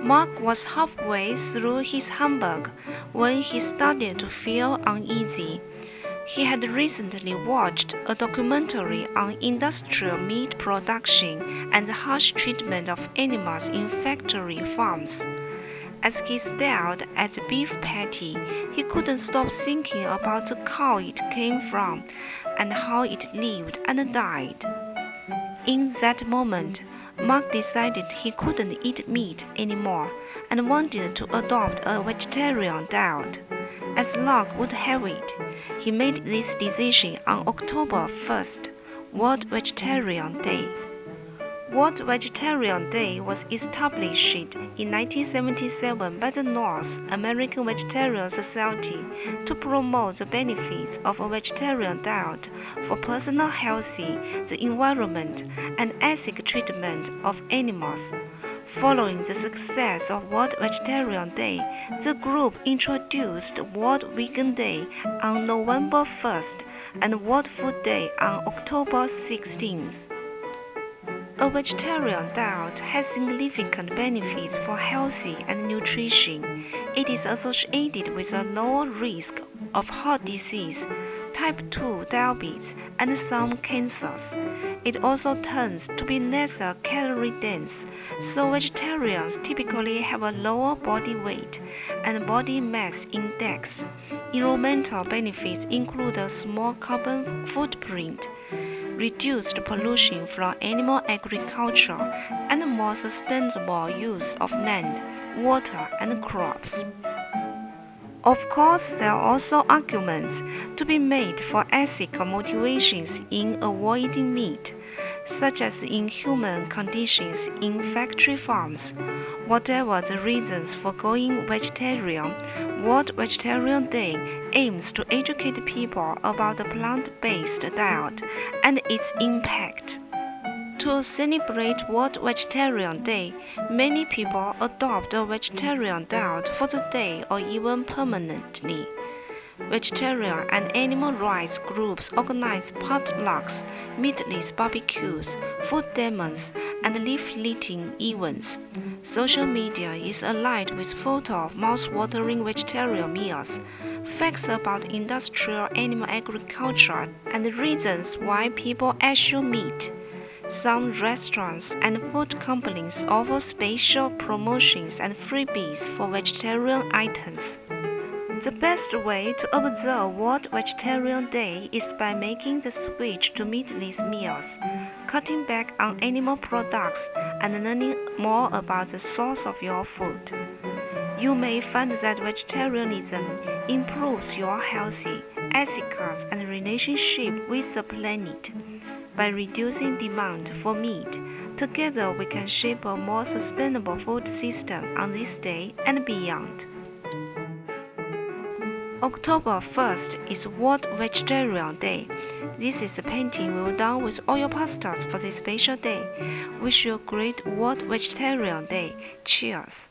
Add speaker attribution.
Speaker 1: Mark was halfway through his hamburger when he started to feel uneasy. He had recently watched a documentary on industrial meat production and the harsh treatment of animals in factory farms. As he stared at the beef patty, he couldn't stop thinking about the cow it came from and how it lived and died. In that moment, Mark decided he couldn't eat meat anymore and wanted to adopt a vegetarian diet. As luck would have it, he made this decision on October 1st, World Vegetarian Day. World Vegetarian Day was established in 1977 by the North American Vegetarian Society to promote the benefits of a vegetarian diet for personal health, the environment, and ethical treatment of animals. Following the success of World Vegetarian Day, the group introduced World Vegan Day on November 1st and World Food Day on October 16th. A vegetarian diet has significant benefits for health and nutrition. It is associated with a lower risk of heart disease, type 2 diabetes, and some cancers. It also tends to be less calorie dense, so vegetarians typically have a lower body weight and body mass index. Environmental benefits include a small carbon footprint, reduced pollution from animal agriculture, and more sustainable use of land, water, and crops. Of course, there are also arguments to be made for ethical motivations in avoiding meat, such as inhuman conditions in factory farms. Whatever the reasons for going vegetarian, World Vegetarian Day aims to educate people about the plant-based diet and its impact. To celebrate World Vegetarian Day, many people adopt a vegetarian diet for the day or even permanently. Vegetarian and animal rights groups organize potlucks, meatless barbecues, food demos, and leafleting events. Social media is aligned with photos of mouth-watering vegetarian meals, facts about industrial animal agriculture, and reasons why people eschew meat. Some restaurants and food companies offer special promotions and freebies for vegetarian items. The best way to observe World Vegetarian Day is by making the switch to meatless meals, cutting back on animal products, and learning more about the source of your food. You may find that vegetarianism improves your health, ethics, and relationship with the planet. By reducing demand for meat, together we can shape a more sustainable food system on this day and beyond. October 1st is World Vegetarian Day. This is the painting we've done with oil pastels for this special day. Wish you a great World Vegetarian Day. Cheers!